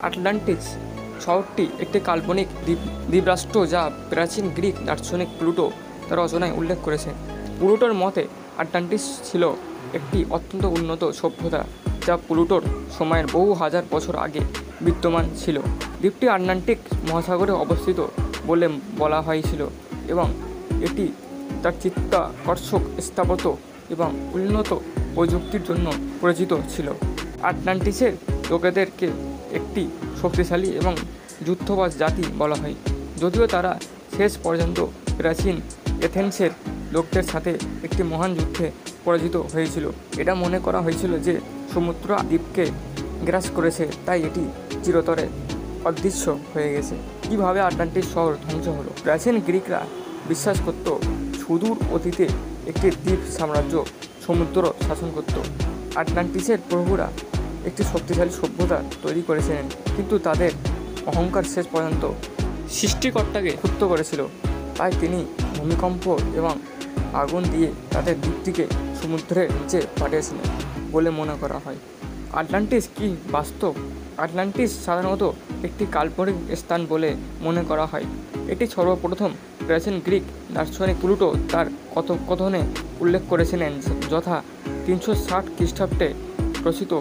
Atlantis শহরটি একটি কাল্পনিক দ্বীপরাষ্ট্র, যা প্রাচীন গ্রিক দার্শনিক প্লুটো তার রচনায় উল্লেখ করেছেন। প্লুটোর মতে আটলান্টিস ছিল একটি অত্যন্ত উন্নত সভ্যতা, যা প্লুটোর সময়ের বহু হাজার বছর আগে বিদ্যমান ছিল। দ্বীপটি আটলান্টিক মহাসাগরে অবস্থিত বলে বলা হয়েছিল এবং এটি তার চিত্তাকর্ষক স্থাপত্য এবং উন্নত প্রযুক্তির জন্য পরিচিত ছিল। আটলান্টিসের লোকেদেরকে একটি শক্তিশালী এবং যুদ্ধবাজ জাতি বলা হয়, যদিও তারা শেষ পর্যন্ত প্রাচীন এথেন্সের লোকদের সাথে একটি মহান যুদ্ধে পরাজিত হয়েছিল। এটা মনে করা হয়েছিল যে সমুদ্র দ্বীপকে গ্রাস করেছে, তাই এটি চিরতরে অদৃশ্য হয়ে গেছে। কীভাবে আটলান্টিস শহর ধ্বংস হলো? প্রাচীন গ্রিকরা বিশ্বাস করত সুদূর অতীতে একটি দ্বীপ সাম্রাজ্য সমুদ্র শাসন করত। আটলান্টিসের প্রভুরা একটি শক্তিশালী সভ্যতা তৈরি করেছিলেন, কিন্তু তাদের অহংকার শেষ পর্যন্ত সৃষ্টিকর্তাকে ক্ষুব্ধ করেছিল। তাই তিনি ভূমিকম্প এবং আগুন দিয়ে তাদের দ্বীপটিকে সমুদ্রের নিচে পাঠিয়েছিলেন বলে মনে করা হয়। আটলান্টিস কি বাস্তব? আটলান্টিস সাধারণত একটি কাল্পনিক স্থান বলে মনে করা হয়। এটি সর্বপ্রথম প্রাচীন গ্রিক দার্শনিক প্লুটো তার কথোপকথনে উল্লেখ করেছিলেন, যথা 360 খ্রিস্টাব্দে রচিত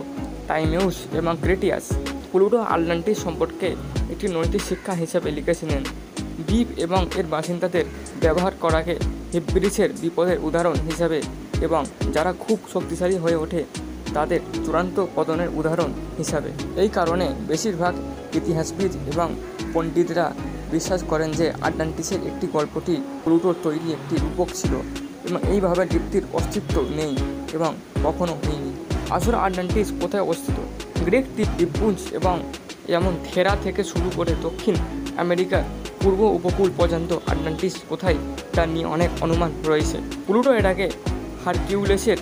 টাইমেউস এবং ক্রেটিয়াস। প্লুটো আটলান্টিস সম্পর্কে একটি নৈতিক শিক্ষা হিসেবে লিখেছিলেন। দ্বীপ এবং এর বাসিন্দাদের ব্যবহার করাকে হিব্রিসের বিপদের উদাহরণ হিসাবে এবং যারা খুব শক্তিশালী হয়ে ওঠে তাদের চূড়ান্ত পতনের উদাহরণ হিসাবে। এই কারণে বেশিরভাগ ইতিহাসবিদ এবং পণ্ডিতরা বিশ্বাস করেন যে আটলান্টিসের একটি গল্পটি প্লুটোর তৈরি একটি রূপক ছিল এবং এইভাবে দ্বীপটির অস্তিত্ব নেই এবং কখনো হয়নি। আসলে আটলান্টিস কোথায় অবস্থিত? গ্রিক দ্বীপপুঞ্জ এবং যেমন থেরা থেকে শুরু করে দক্ষিণ আমেরিকার পূর্ব উপকূল পর্যন্ত আটলান্টিস কোথায় তা নিয়ে অনেক অনুমান রয়েছে। প্লুটো এটাকে হারকিউলিসের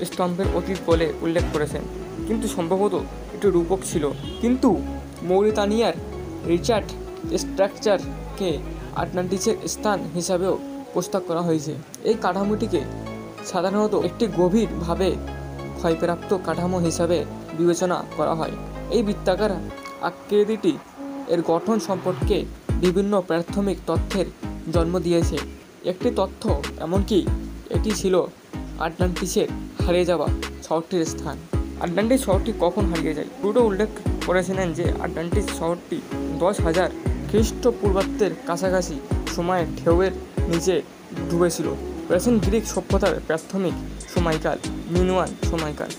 স্তম্ভের অতীত বলে উল্লেখ করেছেন, কিন্তু সম্ভবত এটি রূপক ছিল। কিন্তু মৌরিতানিয়ার রিচার্ড স্ট্রাকচারকে আটলান্টিসের স্থান হিসাবেও প্রস্তাব করা হয়েছে। এই কাঠামোটিকে সাধারণত একটি গভীরভাবে ক্ষয়প্রাপ্ত কাঠামো হিসাবে বিবেচনা করা হয়। এই বৃত্তাকার আকৃতিটি এর গঠন সম্পর্কে বিভিন্ন প্রাথমিক তথ্যের জন্ম দিয়েছে। একটি তথ্য এমনকি এটি ছিল আটলান্টিসের হারিয়ে যাওয়া শহরটির স্থান। আটলান্টিস শহরটি কখন হারিয়ে যায়? প্লুটো উল্লেখ করেছিলেন যে আটলান্টিস শহরটি 10,000 খ্রিস্টপূর্বাব্দের কাছাকাছি সময়ে ঢেউয়ের নিচে ডুবেছিল। প্রাচীন গ্রিক সভ্যতার প্রাথমিক সময়কাল মিনোয়ান সময়কাল।